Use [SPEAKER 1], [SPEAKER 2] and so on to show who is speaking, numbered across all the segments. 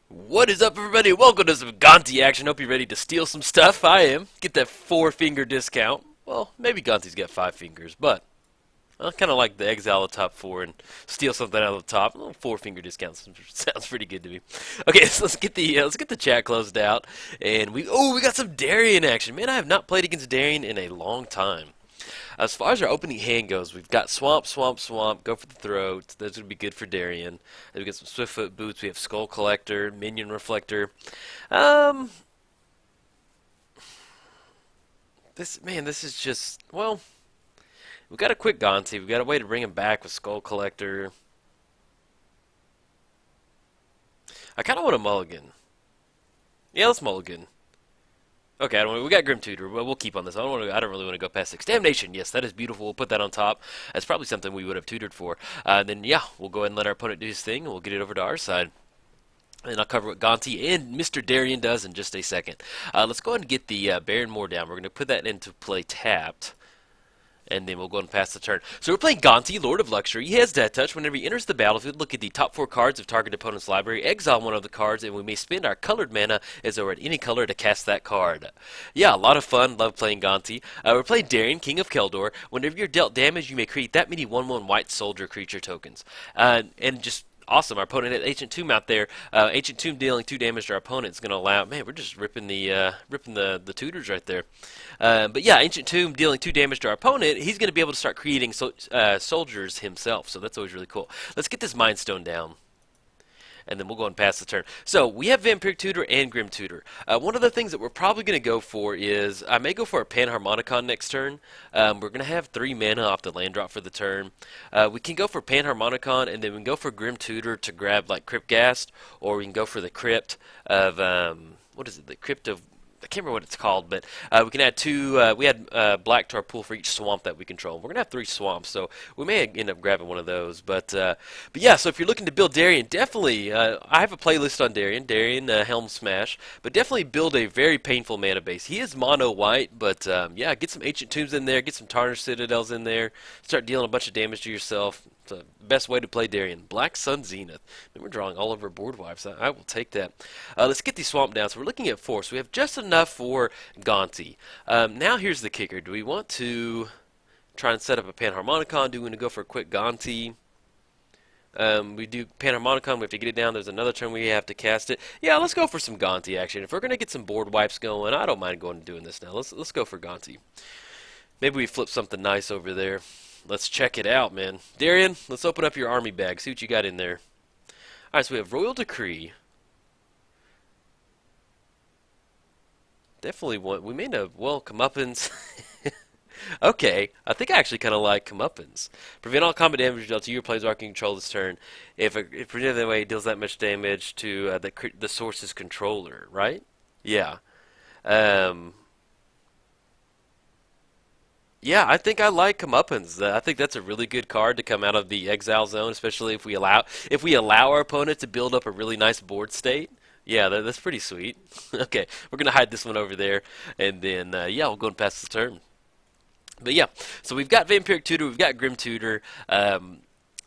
[SPEAKER 1] What is up, everybody? Welcome to some Gonti action. Hope you're ready to steal some stuff. I am. Get that 4-finger discount. Well, maybe Gonti's got 5 fingers, but I kind of like the exile the top 4 and steal something out of the top. A little 4-finger discount sounds pretty good to me. Okay, so let's get the chat closed out, and we got some Darien action. Man, I have not played against Darien in a long time. As far as our opening hand goes, we've got Swamp, Swamp, Swamp, go for the throat. Those would be good for Darien. Then we got some Swiftfoot Boots. We have Skull Collector, Minion Reflector. Um, this is just, well, we got a quick Gonti. We got a way to bring him back with Skull Collector. I kind of want a mulligan. Yeah, let's mulligan. Okay, we got Grim Tutor. Well, we'll keep on this. I don't really want to go past Extermination. Yes, that is beautiful. We'll put that on top. That's probably something we would have tutored for. Then yeah, we'll go ahead and let our opponent do his thing, and we'll get it over to our side. And I'll cover what Gonti and Mr. Darien does in just a second. Let's go ahead and get the Baron Moor down. We're going to put that into play tapped. And then we'll go and pass the turn. So we're playing Gonti, Lord of Luxury. He has Death Touch. Whenever he enters the battlefield, look at the top 4 cards of target opponent's library, exile one of the cards, and we may spend our colored mana as though we're at any color to cast that card. Yeah, a lot of fun. Love playing Gonti. We're playing Darien, King of Kjeldor. Whenever you're dealt damage, you may create that many 1/1 white soldier creature tokens. And just awesome. Our opponent had Ancient Tomb out there. Ancient Tomb dealing 2 damage to our opponent is going to allow. Man, we're just ripping the tutors right there. But yeah, Ancient Tomb dealing 2 damage to our opponent. He's going to be able to start creating soldiers himself. So that's always really cool. Let's get this Mind Stone down. And then we'll go and pass the turn. So we have Vampiric Tutor and Grim Tutor. One of the things that we're probably going to go for is, I may go for a Panharmonicon next turn. We're going to have 3 mana off the land drop for the turn. We can go for Panharmonicon, and then we can go for Grim Tutor to grab like Crypt Ghast, or we can go for the Crypt of, what is it, the Crypt of, I can't remember what it's called, but we can add 2, we had black to our pool for each swamp that we control. We're going to have 3 swamps, so we may end up grabbing one of those. But yeah, so if you're looking to build Darien, definitely, I have a playlist on Darien, Helm Smash, but definitely build a very painful mana base. He is mono white, but yeah, get some Ancient Tombs in there, get some Tarnished Citadels in there, start dealing a bunch of damage to yourself. It's the best way to play Darien. Black Sun Zenith. And we're drawing all of our board wipes. I will take that. Let's get the swamp down. So we're looking at 4. So we have just enough for Gonti. Now here's the kicker. Do we want to try and set up a Panharmonicon? Do we want to go for a quick Gonti? We do Panharmonicon. We have to get it down. There's another turn we have to cast it. Yeah, let's go for some Gonti action. If we're going to get some board wipes going, I don't mind going and doing this now. Let's go for Gonti. Maybe we flip something nice over there. Let's check it out, man. Darien, let's open up your army bag. See what you got in there. Alright, so we have Royal Decree. Definitely want. We may have, well, Comeuppance. Okay, I think I actually kind of like Comeuppance. Prevent all combat damage dealt to your players who can control this turn. If prevented that way, it deals that much damage to the source's controller, right? Yeah. Yeah, I think I like Comeuppance. I think that's a really good card to come out of the exile zone, especially if we allow our opponent to build up a really nice board state. Yeah, that's pretty sweet. Okay, we're gonna hide this one over there, and then yeah, we'll go and pass the turn. But yeah, so we've got Vampiric Tutor, we've got Grim Tutor.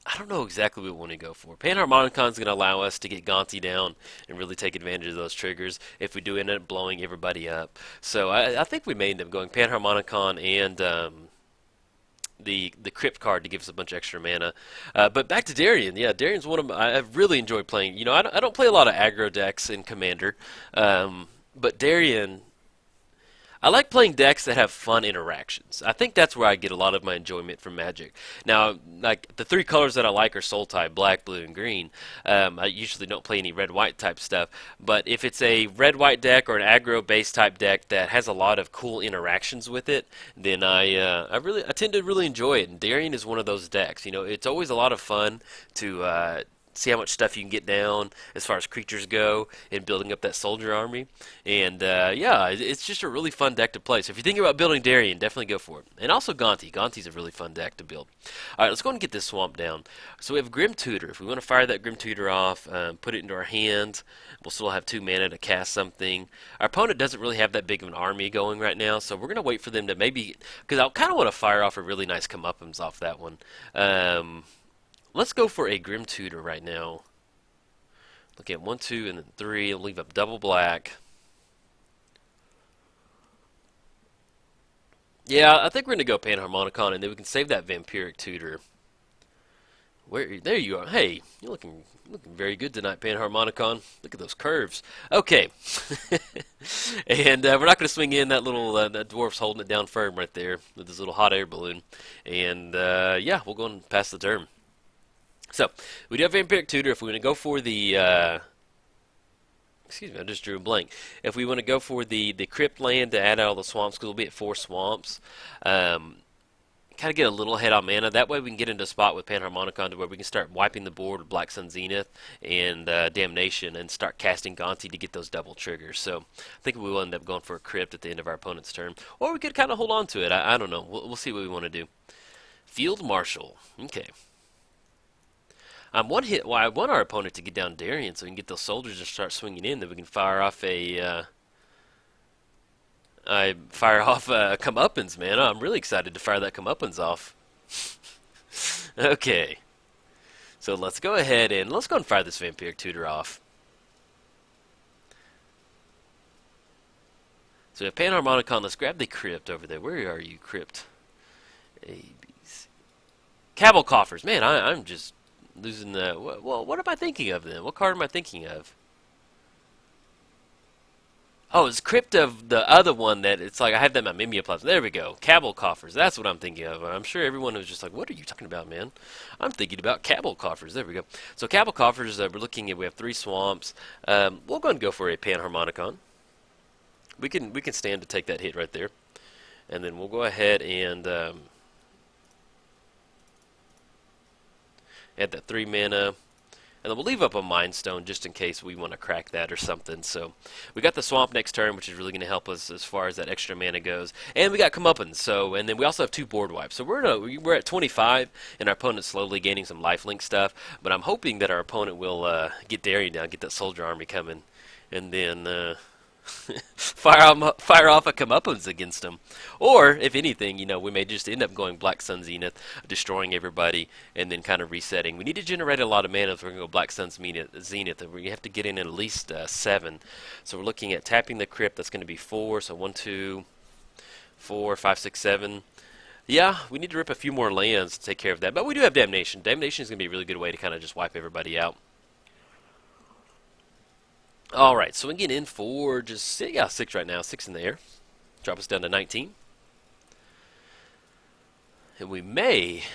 [SPEAKER 1] I don't know exactly what we want to go for. Panharmonicon is going to allow us to get Gonti down and really take advantage of those triggers if we do end up blowing everybody up. So I think we may end up going Panharmonicon and the Crypt card to give us a bunch of extra mana. But back to Darien. Yeah, Darien's one of my, I've really enjoyed playing. You know, I don't play a lot of aggro decks in Commander, but Darien, I like playing decks that have fun interactions. I think that's where I get a lot of my enjoyment from Magic. Now, like the 3 colors that I like are Soul type, black, blue, and green. I usually don't play any red-white type stuff, but if it's a red-white deck or an aggro-based type deck that has a lot of cool interactions with it, then I tend to really enjoy it. And Darien is one of those decks. You know, it's always a lot of fun to see how much stuff you can get down as far as creatures go and building up that soldier army. And yeah, it's just a really fun deck to play. So if you're thinking about building Darien, definitely go for it. And also Gonti. Gonti's a really fun deck to build. Alright, let's go and get this swamp down. So we have Grim Tutor. If we want to fire that Grim Tutor off, put it into our hand, we'll still have 2 mana to cast something. Our opponent doesn't really have that big of an army going right now, so we're going to wait for them to maybe, because I kind of want to fire off a really nice Comeuppance off that one. Let's go for a Grim Tutor right now. Looking at 1, 2, and then 3. I'll leave up double black. Yeah, I think we're going to go Panharmonicon, and then we can save that Vampiric Tutor. There you are. Hey, you're looking very good tonight, Panharmonicon. Look at those curves. Okay. And we're not going to swing in that little, that dwarf's holding it down firm right there with his little hot air balloon. And, yeah, we'll go and pass the turn. So, we do have Vampiric Tutor. If we want to go for the, excuse me, I just drew a blank. If we want to go for the Crypt land to add out all the swamps, because we'll be at 4 swamps, kind of get a little head on mana. That way we can get into a spot with Panharmonicon to where we can start wiping the board with Black Sun Zenith and Damnation and start casting Gonti to get those double triggers. So I think we will end up going for a Crypt at the end of our opponent's turn. Or we could kind of hold on to it. I don't know. We'll see what we want to do. Field Marshal. Okay. One hit. Well, I want our opponent to get down Darien so we can get those soldiers to start swinging in. Then we can fire off a... comeuppance, man. I'm really excited to fire that comeuppance off. Okay. So let's go ahead and let's go and fire this Vampiric Tutor off. So we have Panharmonicon. Let's grab the Crypt over there. Where are you, Crypt? A, B, C. Cabal Coffers. Man, I'm just losing the... Well, what am I thinking of then? What card am I thinking of? Oh, it's Crypt of the other one that it's like I have that in my Mimeoplasm. There we go. Cabal Coffers. That's what I'm thinking of. I'm sure everyone was just like, what are you talking about, man? I'm thinking about Cabal Coffers. There we go. So Cabal Coffers, we're looking at, we have 3 swamps. We'll go and go for a Panharmonicon. We can stand to take that hit right there. And then we'll go ahead and add that 3 mana. And then we'll leave up a Mind Stone just in case we want to crack that or something. So we got the Swamp next turn, which is really going to help us as far as that extra mana goes. And we got Comeuppance. So, and then we also have 2 board wipes. So we're at 25, and our opponent's slowly gaining some lifelink stuff. But I'm hoping that our opponent will get Darien down, get that soldier army coming, and then fire off a Comeuppance against them. Or, if anything, we may just end up going Black Sun Zenith, destroying everybody, and then kind of resetting. We need to generate a lot of mana if we're going to go Black Sun Zenith, and we have to get in at least 7. So we're looking at tapping the Crypt. That's going to be 4, so 1, 2, 4, 5, 6, 7. Yeah, we need to rip a few more lands to take care of that, but we do have Damnation. Damnation is going to be a really good way to kind of just wipe everybody out. Alright, so we get in for just 6 right now, 6 in the air. Drop us down to 19. And we may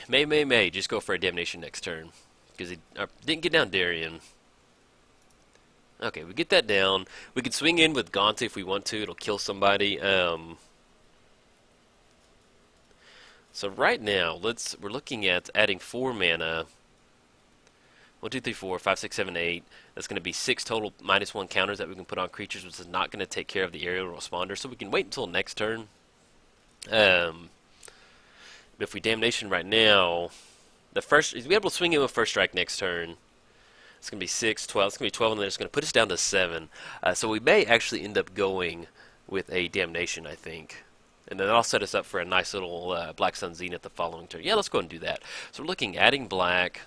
[SPEAKER 1] just go for a Damnation next turn. Because he didn't get down Darien. Okay, we get that down. We could swing in with Gonti if we want to. It'll kill somebody. So right now, we're looking at adding 4 mana. 1, 2, 3, 4, 5, 6, 7, 8. That's going to be 6 total -1 counters that we can put on creatures, which is not going to take care of the aerial responder. So we can wait until next turn. But if we Damnation right now, we'll be able to swing in with First Strike next turn. It's going to be 6, 12. It's going to be 12, and then it's going to put us down to 7. So we may actually end up going with a Damnation, I think. And then that'll set us up for a nice little Black Sun Zenith the following turn. Yeah, let's go ahead and do that. So we're looking adding black.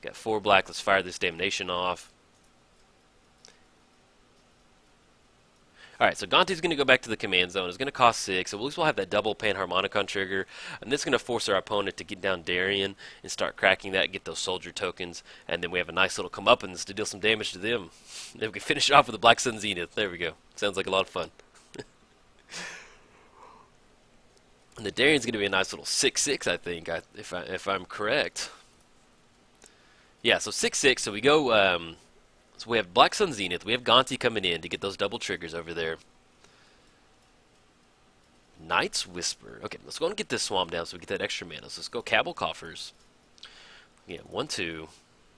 [SPEAKER 1] Got 4 black. Let's fire this Damnation off. Alright, so Gonti's going to go back to the command zone. It's going to cost 6, so at least we'll have that double Panharmonicon trigger. And this is going to force our opponent to get down Darien and start cracking that, get those soldier tokens. And then we have a nice little comeuppance to deal some damage to them. Then we can finish it off with a Black Sun Zenith. There we go. Sounds like a lot of fun. And the Darien's going to be a nice little 6/6, I think, if I'm correct. Yeah, so 6/6. So we go. So we have Black Sun Zenith. We have Gonti coming in to get those double triggers over there. Knight's Whisper. Okay, let's go and get this swamp down so we get that extra mana. So let's go Cabal Coffers. Yeah, 1, 2.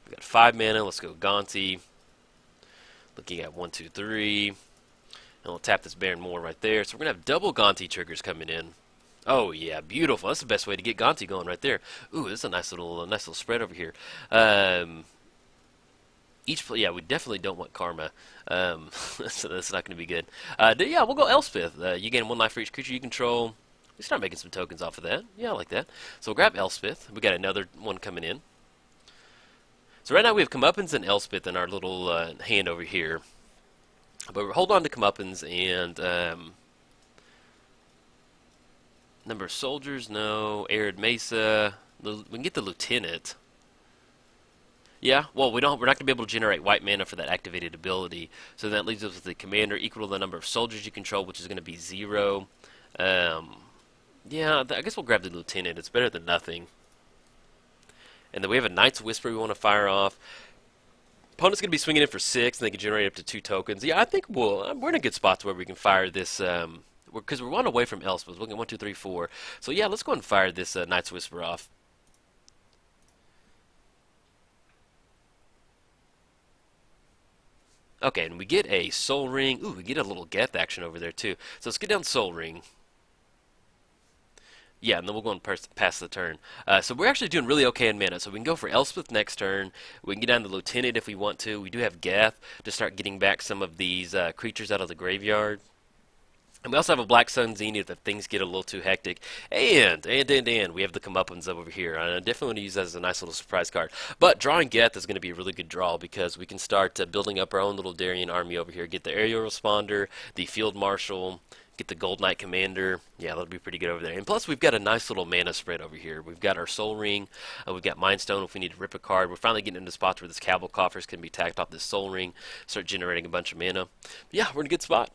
[SPEAKER 1] We got 5 mana. Let's go Gonti. Looking at 1, 2, 3. And we'll tap this Baron Moor right there. So we're gonna have double Gonti triggers coming in. Oh yeah, beautiful. That's the best way to get Gonti going right there. Ooh, this is a nice little spread over here. Yeah, we definitely don't want Karma, so that's not going to be good. Yeah, we'll go Elspeth. You gain 1 life for each creature you control. We start making some tokens off of that. Yeah, I like that. So we'll grab Elspeth. We got another one coming in. So right now we have Comeuppance and Elspeth in our little hand over here. But we'll hold on to Comeuppance and number of soldiers, no. Arid Mesa. We can get the Lieutenant. Yeah, well, we're not going to be able to generate white mana for that activated ability. So that leaves us with the commander equal to the number of soldiers you control, which is going to be 0. Yeah, I guess we'll grab the Lieutenant. It's better than nothing. And then we have a Knight's Whisper we want to fire off. Opponent's going to be swinging in for 6, and they can generate up to 2 tokens. Yeah, I think we're in a good spot to where we can fire this, because we're 1 away from Elspeth. We're looking at 1, 2, 3, 4. So yeah, let's go ahead and fire this Knight's Whisper off. Okay, and we get a Soul Ring. Ooh, we get a little Geth action over there too. So let's get down Soul Ring. Yeah, and then we'll go and pass the turn. So we're actually doing really okay in mana. So we can go for Elspeth next turn. We can get down the Lieutenant if we want to. We do have Geth to start getting back some of these creatures out of the graveyard. And we also have a Black Sun Zenith if things get a little too hectic. And we have the Comeuppance over here. I definitely want to use that as a nice little surprise card. But drawing Geth is going to be a really good draw because we can start building up our own little Darien army over here. Get the Aerial Responder, the Field Marshal, get the Gold Knight Commander. Yeah, that'll be pretty good over there. And plus, we've got a nice little mana spread over here. We've got our Soul Ring. We've got Mind Stone if we need to rip a card. We're finally getting into spots where this Cabal Coffers can be tacked off this Soul Ring, start generating a bunch of mana. But yeah, we're in a good spot.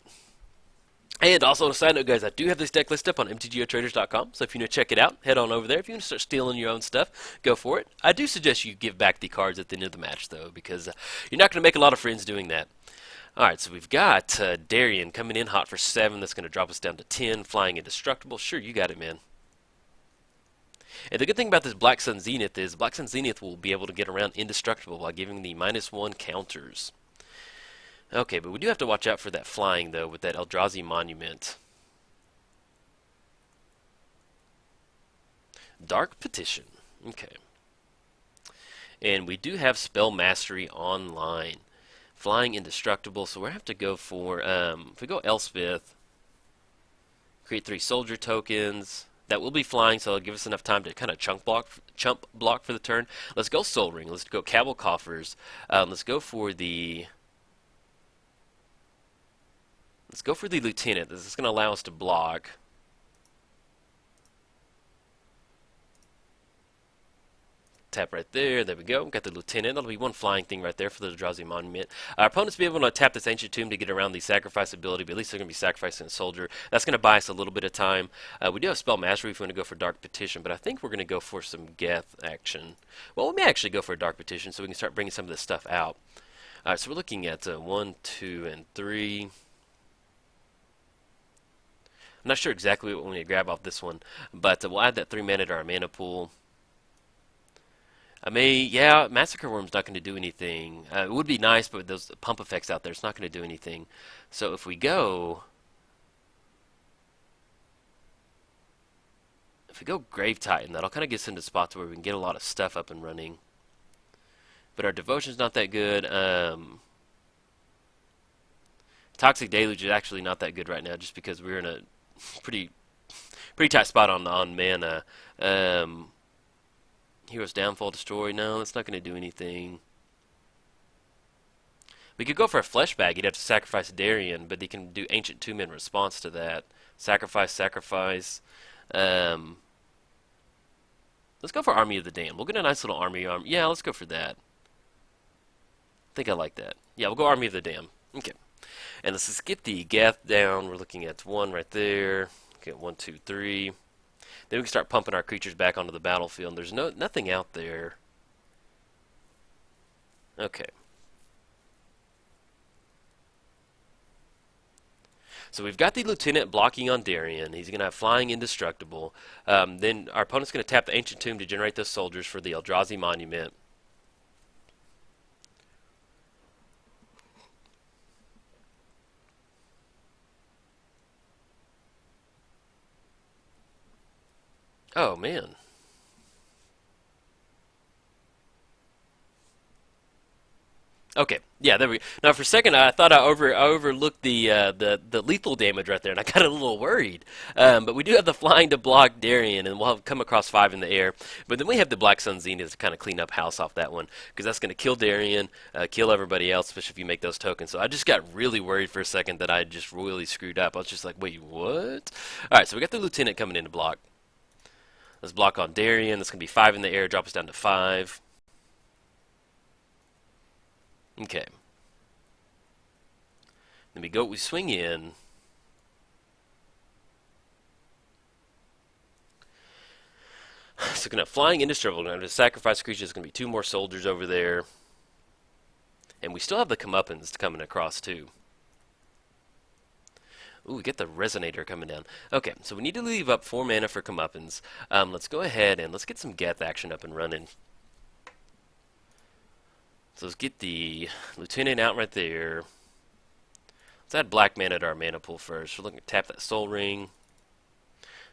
[SPEAKER 1] And also, on a side note, guys, I do have this deck list up on MTGOTraders.com, so if you want to check it out, head on over there. If you want to start stealing your own stuff, go for it. I do suggest you give back the cards at the end of the match, though, because you're not going to make a lot of friends doing that. Alright, so we've got Darien coming in hot for 7. That's going to drop us down to 10. Flying Indestructible. Sure, you got it, man. And the good thing about this Black Sun Zenith is Black Sun Zenith will be able to get around Indestructible while giving the -1 counters. Okay, but we do have to watch out for that flying, though, with that Eldrazi Monument. Dark Petition. Okay. And we do have Spell Mastery online. Flying Indestructible, so we're going to have to go for, if we go Elspeth, create 3 soldier tokens. That will be flying, so it'll give us enough time to kind of chump block for the turn. Let's go Soul Ring. Let's go Cabal Coffers. Let's go for the Lieutenant. This is going to allow us to block. Tap right there. There we go. Got the Lieutenant. That'll be 1 flying thing right there for the Eldrazi Monument. Our opponents will be able to tap this Ancient Tomb to get around the sacrifice ability, but at least they're going to be sacrificing a soldier. That's going to buy us a little bit of time. We do have Spell Mastery if we want to go for Dark Petition, but I think we're going to go for some Geth action. Well, we may actually go for a Dark Petition so we can start bringing some of this stuff out. Alright, so we're looking at 1, 2, and 3. I'm not sure exactly what we need to grab off this one, but we'll add that 3 mana to our mana pool. Yeah, Massacre Worm's not going to do anything. It would be nice, but with those pump effects out there, it's not going to do anything. So if we go Grave Titan, that'll kind of get us into spots where we can get a lot of stuff up and running. But our Devotion's not that good. Toxic Deluge is actually not that good right now, just because we're in a pretty tight spot on mana. Hero's Downfall, Destroy. No, it's not going to do anything. We could go for a Flesh Bag. You'd have to sacrifice Darien, but he can do Ancient Tomb in response to that. Sacrifice. Let's go for Army of the Damned. We'll get a nice little army. Yeah, let's go for that. I think I like that. Yeah, we'll go Army of the Damned. Okay. And let's just get the Geth down. We're looking at 1 right there. Okay, 1, 2, 3. Then we can start pumping our creatures back onto the battlefield. There's nothing out there. Okay. So we've got the Lieutenant blocking on Darien. He's going to have Flying Indestructible. Then our opponent's going to tap the Ancient Tomb to generate those soldiers for the Eldrazi Monument. Oh, man. Okay, yeah, there we go. Now, for a second, I thought I overlooked the lethal damage right there, and I got a little worried. But we do have the flying to block Darien, and we'll have come across 5 in the air. But then we have the Black Sun Zenith to kind of clean up house off that one, because that's going to kill Darien, kill everybody else, especially if you make those tokens. So I just got really worried for a second that I just really screwed up. I was just like, wait, what? All right, so we got the Lieutenant coming in to block. Let's block on Darien. That's going to be 5 in the air, drop us down to 5. Okay. Then we swing in. So gonna flying indestructible. We're gonna sacrifice creatures. There's gonna be 2 more soldiers over there, and we still have the comeuppance coming across too. Ooh, we get the resonator coming down. Okay, so we need to leave up 4 mana for comeuppance. Let's go ahead and let's get some Geth action up and running. So let's get the Lieutenant out right there. Let's add black mana to our mana pool first. We're looking to tap that Soul Ring.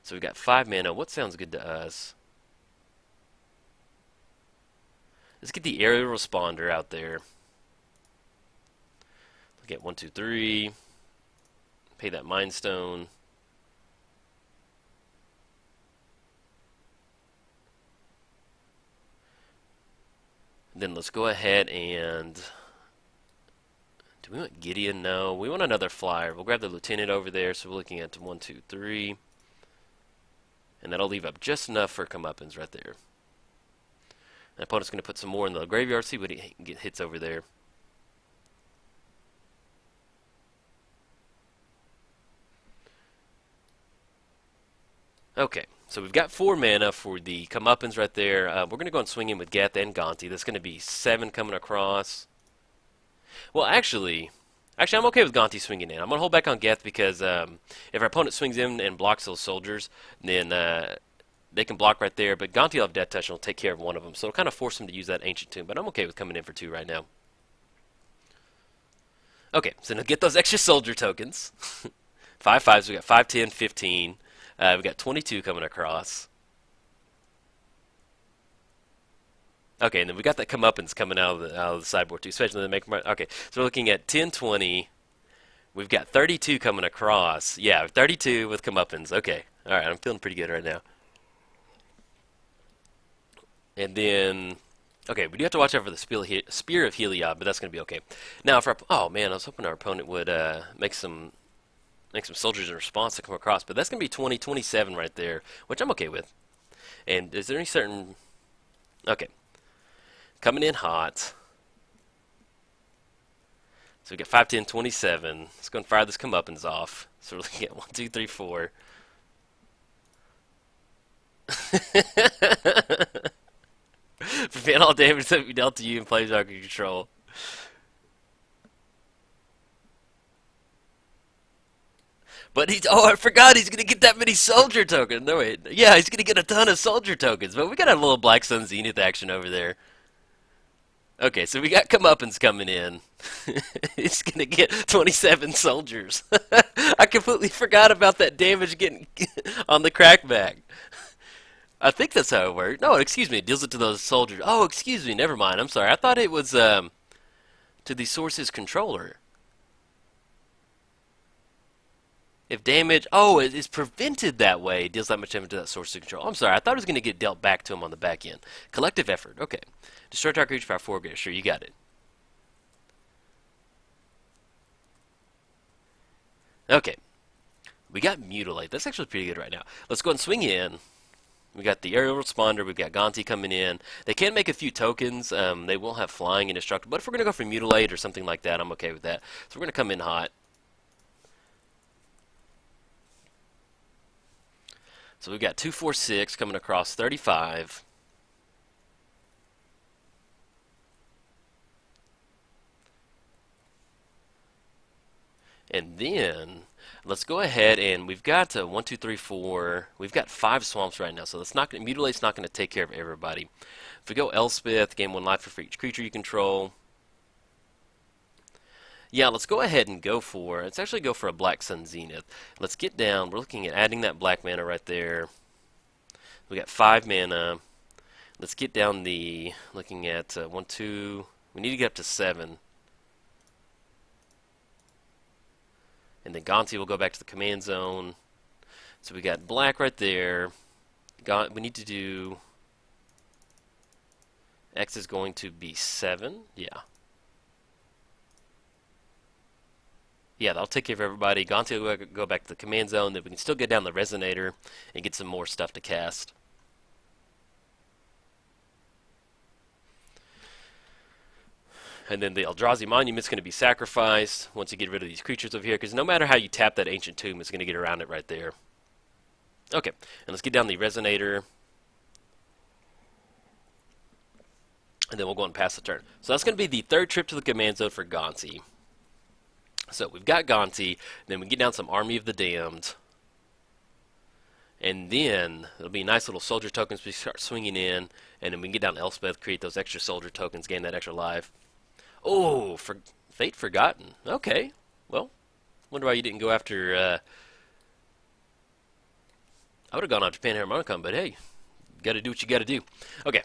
[SPEAKER 1] So we've got 5 mana. What sounds good to us? Let's get the Aerial Responder out there. Look at 1, 2, 3. Pay that Mind Stone. Then let's go ahead and... Do we want Gideon? No. We want another flyer. We'll grab the Lieutenant over there. So we're looking at 1, 2, 3. And that'll leave up just enough for comeuppance right there. The opponent's going to put some more in the graveyard. See what he hits over there. Okay, so we've got 4 mana for the comeuppance right there. We're going to go and swing in with Geth and Gonti. That's going to be 7 coming across. Well, actually, I'm okay with Gonti swinging in. I'm going to hold back on Geth because if our opponent swings in and blocks those soldiers, then they can block right there. But Gonti will have Death Touch and will take care of one of them. So it'll kind of force him to use that Ancient Tomb. But I'm okay with coming in for 2 right now. Okay, so now get those extra soldier tokens. 5 5s. We got 5, 10, 15. We got 22 coming across. Okay, and then we got that comeuppance coming out of the sideboard too, especially when they make. Okay, so we're looking at 10, 20. We've got 32 coming across. Yeah, 32 with comeuppance. Okay, all right, I'm feeling pretty good right now. And then, okay, we do have to watch out for the Spear of Heliod, but that's going to be okay. Now, if our, oh man, I was hoping our opponent would make some soldiers in response to come across, but that's going to be 20, 27 right there, which I'm okay with. And is there any certain... Okay. Coming in hot. So we got 5, 10, 27. Let's go and fire this comeuppance off. So we're looking at 1, 2, 3, 4. Prevent all damage that we dealt to you and plays under control. But he's, oh, I forgot he's going to get that many soldier tokens. No, wait. Yeah, he's going to get a ton of soldier tokens. But we got a little Black Sun Zenith action over there. Okay, so we got comeuppance coming in. He's going to get 27 soldiers. I completely forgot about that damage getting on the crackback. I think that's how it worked. No, excuse me. It deals it to those soldiers. Oh, excuse me. Never mind. I'm sorry. I thought it was to the source's controller. If damage, oh, it is prevented that way. It deals that much damage to that source of control. I'm sorry, I thought it was going to get dealt back to him on the back end. Collective effort, okay. Destroy target creature for 4 greater. Sure, you got it. Okay. We got Mutilate. That's actually pretty good right now. Let's go and swing in. We got the Aerial Responder. We've got Gonti coming in. They can make a few tokens. They will have Flying and Destructible. But if we're going to go for Mutilate or something like that, I'm okay with that. So we're going to come in hot. So we've got 2, 4, 6 coming across 35. And then let's go ahead and we've got 1, 2, 3, 4. We've got 5 swamps right now, so that's not Mutilate's not going to take care of everybody. If we go Elspeth, gain 1 life for each creature you control. Yeah, let's go ahead and let's actually go for a Black Sun Zenith. Let's get down. We're looking at adding that black mana right there. We got 5 mana. Let's get down looking at 1, 2. We need to get up to 7. And then Gonti will go back to the command zone. So we got black right there. We need to do... X is going to be 7. Yeah. Yeah, that'll take care of everybody. Gonti will go back to the command zone. Then we can still get down the resonator and get some more stuff to cast. And then the Eldrazi Monument's going to be sacrificed once you get rid of these creatures over here, because no matter how you tap that Ancient Tomb, it's going to get around it right there. Okay, and let's get down the resonator. And then we'll go and pass the turn. So that's going to be the third trip to the command zone for Gonti. So we've got Gonti, then we get down some Army of the Damned. And then it'll be nice little soldier tokens we start swinging in. And then we can get down Elspeth, create those extra soldier tokens, gain that extra life. Oh, Fate Forgotten. Okay, well, wonder why you didn't go after... I would have gone after Panharmonicon, but hey, you got to do what you got to do. Okay.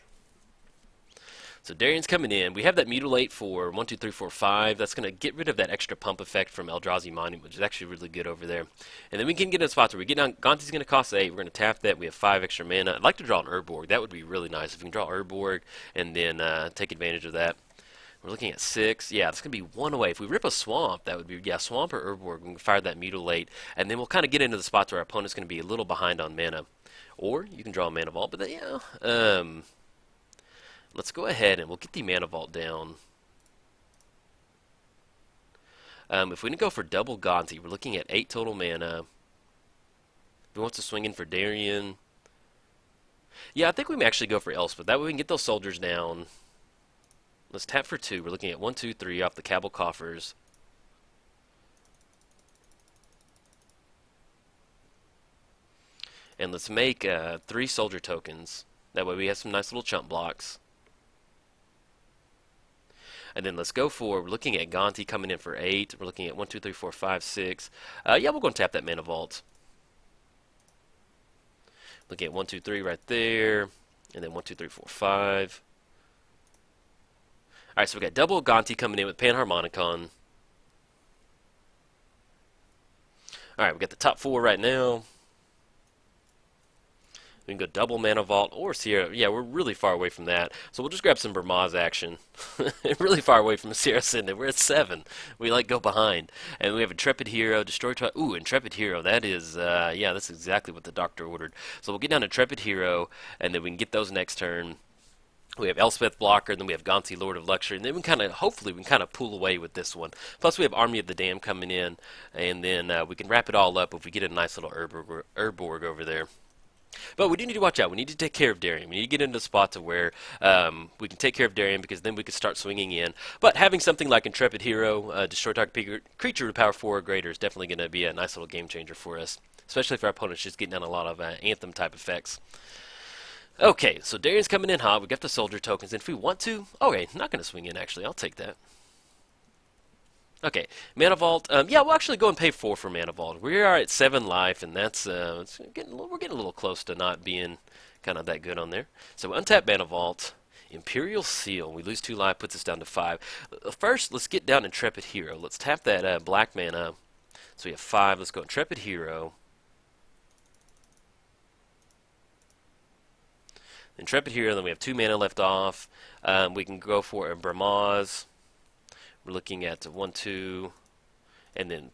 [SPEAKER 1] So Darien's coming in. We have that Mutilate for 1, 2, 3, 4, 5. That's going to get rid of that extra pump effect from Eldrazi Monument, which is actually really good over there. And then we can get in a spot where we get down. Gonti's going to cost 8. We're going to tap that. We have 5 extra mana. I'd like to draw an Urborg. That would be really nice if we can draw Urborg and then take advantage of that. We're looking at 6. Yeah, that's going to be 1 away. If we rip a Swamp, that would be, yeah, Swamp or Urborg. We can fire that Mutilate. And then we'll kind of get into the spots where our opponent's going to be a little behind on mana. Or you can draw a Mana Vault, but then, yeah. Let's go ahead and we'll get the Mana Vault down. If we didn't go for double Gonti, we're looking at 8 total mana. If we want to swing in for Darien. Yeah, I think we may actually go for Elspeth. That way we can get those soldiers down. Let's tap for 2. We're looking at 1, 2, 3 off the Cabal Coffers. And let's make 3 soldier tokens. That way we have some nice little chump blocks. And then let's go for, we're looking at Gonti coming in for 8. We're looking at 1, 2, 3, 4, 5, 6. Yeah, we're going to tap that Mana Vault. Looking at 1, 2, 3 right there. And then 1, 2, 3, 4, 5. Alright, so we got double Gonti coming in with Panharmonicon. Alright, we got the top 4 right now. We can go double Mana Vault or Sierra. Yeah, we're really far away from that. So we'll just grab some Burmaz action. Really far away from Sierra Cinda. We're at 7. We like go behind. And we have Intrepid Hero, Destroy... Ooh, Intrepid Hero. That is, yeah, that's exactly what the doctor ordered. So we'll get down to Intrepid Hero, and then we can get those next turn. We have Elspeth Blocker, and then we have Gonti, Lord of Luxury, and then we kind of, hopefully, we can kind of pull away with this one. Plus, we have Army of the Damned coming in, and then we can wrap it all up if we get a nice little Urborg over there. But we do need to watch out. We need to take care of Darien. We need to get into spots of where we can take care of Darien, because then we can start swinging in. But having something like Intrepid Hero, destroy target creature with power 4 or greater, is definitely going to be a nice little game changer for us, especially if our opponent's just getting down a lot of Anthem type effects. Okay, so Darien's coming in hot. We got the soldier tokens, and if we want to, okay, not going to swing in actually. I'll take that. Okay, Mana Vault. Yeah, we'll actually go and pay 4 for Mana Vault. We are at 7 life, and that's we're getting a little close to not being kind of that good on there. So we untap Mana Vault. Imperial Seal. We lose 2 life, puts us down to 5. First, let's get down Intrepid Hero. Let's tap that black mana. So we have 5. Let's go Intrepid Hero. Intrepid Hero, then we have 2 mana left off. We can go for a Burmaz. We're looking at 1, 2, and then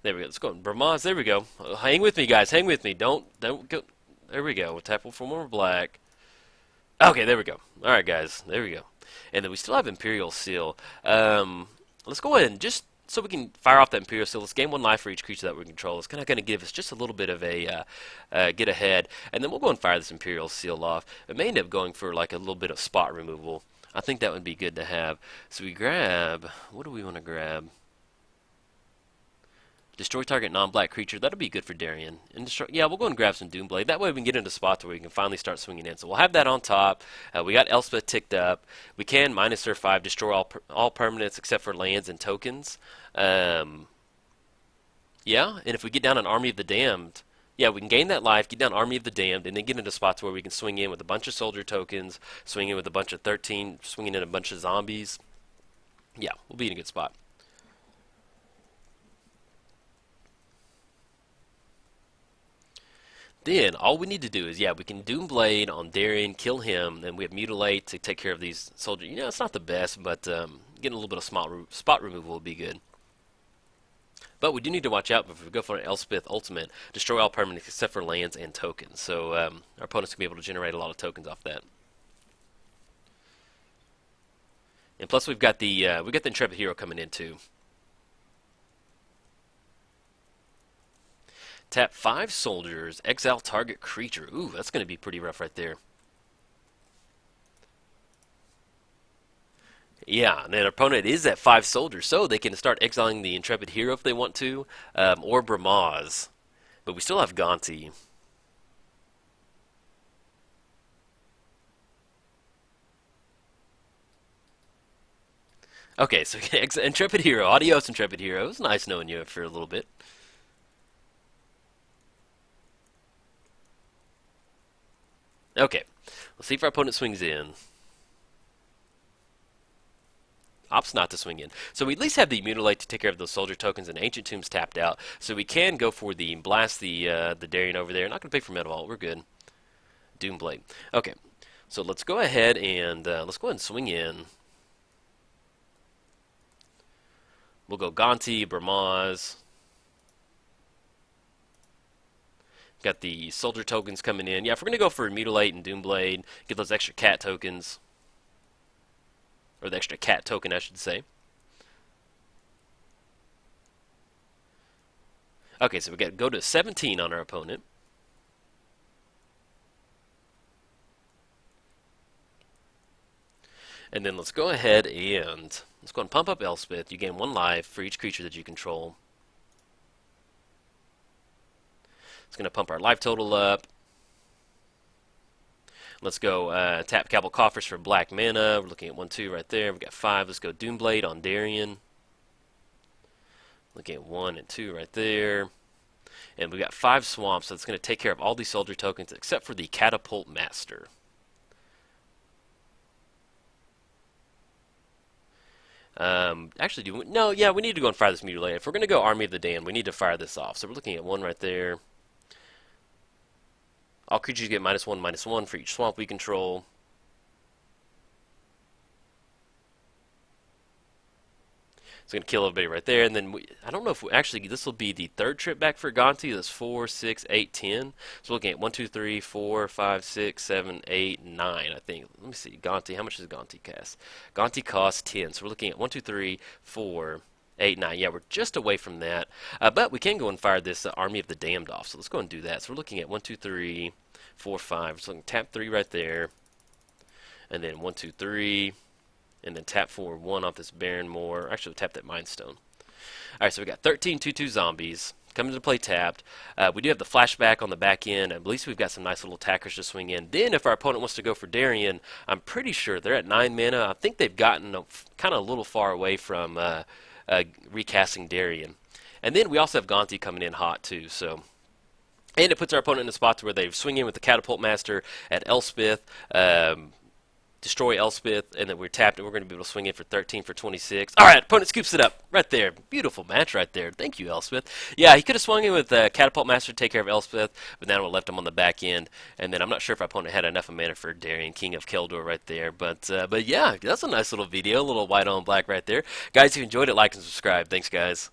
[SPEAKER 1] there we go. Let's go Burmaz. There we go. Hang with me, guys. Hang with me. Don't go. There we go. We'll tap for more black. Okay, there we go. All right, guys. There we go. And then we still have Imperial Seal. Let's go ahead and just so we can fire off that Imperial Seal. Let's gain 1 life for each creature that we control. It's kind of going to give us just a little bit of a get ahead. And then we'll go and fire this Imperial Seal off. It may end up going for like a little bit of spot removal. I think that would be good to have. So we grab, what do we want to grab? Destroy target non-black creature. That'll be good for Darien. And destroy, yeah, we'll go and grab some Doomblade. That way we can get into spots where we can finally start swinging in. So we'll have that on top. We got Elspeth ticked up. We can minus her 5, destroy all permanents except for lands and tokens. Yeah, and if we get down an Army of the Damned, yeah, we can gain that life, get down Army of the Damned, and then get into spots where we can swing in with a bunch of soldier tokens, swing in with a bunch of 13, swinging in a bunch of zombies. Yeah, we'll be in a good spot. Then all we need to do is, yeah, we can Doom Blade on Darien, kill him, and we have Mutilate to take care of these soldiers. You know, it's not the best, but getting a little bit of spot removal will be good. But we do need to watch out if we go for an Elspeth Ultimate, destroy all permanents except for lands and tokens. So our opponents can be able to generate a lot of tokens off that. And plus we got the Intrepid Hero coming in too. Tap 5 soldiers, exile target creature. Ooh, that's going to be pretty rough right there. Yeah, and then our opponent is at 5 soldiers, so they can start exiling the Intrepid Hero if they want to, or Bramaz. But we still have Gonti. Okay, so Intrepid Hero. Adios, Intrepid Hero. It was nice knowing you for a little bit. Okay, let's see if our opponent swings in. Opts not to swing in. So we at least have the Mutilate to take care of those soldier tokens, and Ancient Tombs tapped out. So we can go for the blast the Darien over there. Not going to pay for Metal Vault. We're good. Doomblade. Okay, so let's go ahead and swing in. We'll go Gonti, Bramaz. Got the soldier tokens coming in. Yeah, if we're going to go for Mutilate and Doomblade, get those extra cat tokens. Or the extra cat token, I should say. Okay, so we got to go to 17 on our opponent. And then let's go ahead and let's go and pump up Elspeth. You gain 1 life for each creature that you control. It's going to pump our life total up. Let's go tap Cabal Coffers for black mana. We're looking at 1-2 right there. We've got 5. Let's go Doomblade on Darien. Looking at 1 and 2 right there. And we've got 5 swamps, so it's going to take care of all these soldier tokens except for the Catapult Master. Actually, no, yeah, we need to go and fire this Mutilate. If we're going to go Army of the Damned, we need to fire this off. So we're looking at 1 right there. All creatures get -1/-1 for each swamp we control. It's going to kill everybody right there. And then I don't know if actually this will be the 3rd trip back for Gonti. That's 4, 6, 8, 10. So we're looking at 1, 2, 3, 4, 5, 6, 7, 8, 9. I think. Let me see. Gonti. How much does Gonti cost? Gonti costs 10. So we're looking at 1, 2, 3, 4, 8, 9. Yeah, we're just away from that. But we can go and fire this Army of the Damned off. So let's go and do that. So we're looking at 1, 2, 3, 4, 5. So looking tap 3 right there. And then 1, 2, 3. And then tap 4, 1 off this Barren Moor. Actually, tap that Mind Stone. Alright, so we got 13 2/2 zombies coming to play tapped. We do have the flashback on the back end. At least we've got some nice little attackers to swing in. Then if our opponent wants to go for Darien, I'm pretty sure they're at 9 mana. I think they've gotten kind of a little far away from recasting Darien. And then we also have Gonti coming in hot too. So, and it puts our opponent in a spot to where they swing in with the Catapult Master at Elspeth. Destroy Elspeth, and then we're tapped, and we're going to be able to swing in for 13 for 26. All right, opponent scoops it up right there. Beautiful match right there. Thank you, Elspeth. Yeah, he could have swung in with Catapult Master to take care of Elspeth, but then it left him on the back end. And then I'm not sure if our opponent had enough mana for Darien, King of Kjeldor right there. But yeah, that's a nice little video, a little white on black right there. Guys, if you enjoyed it, like and subscribe. Thanks, guys.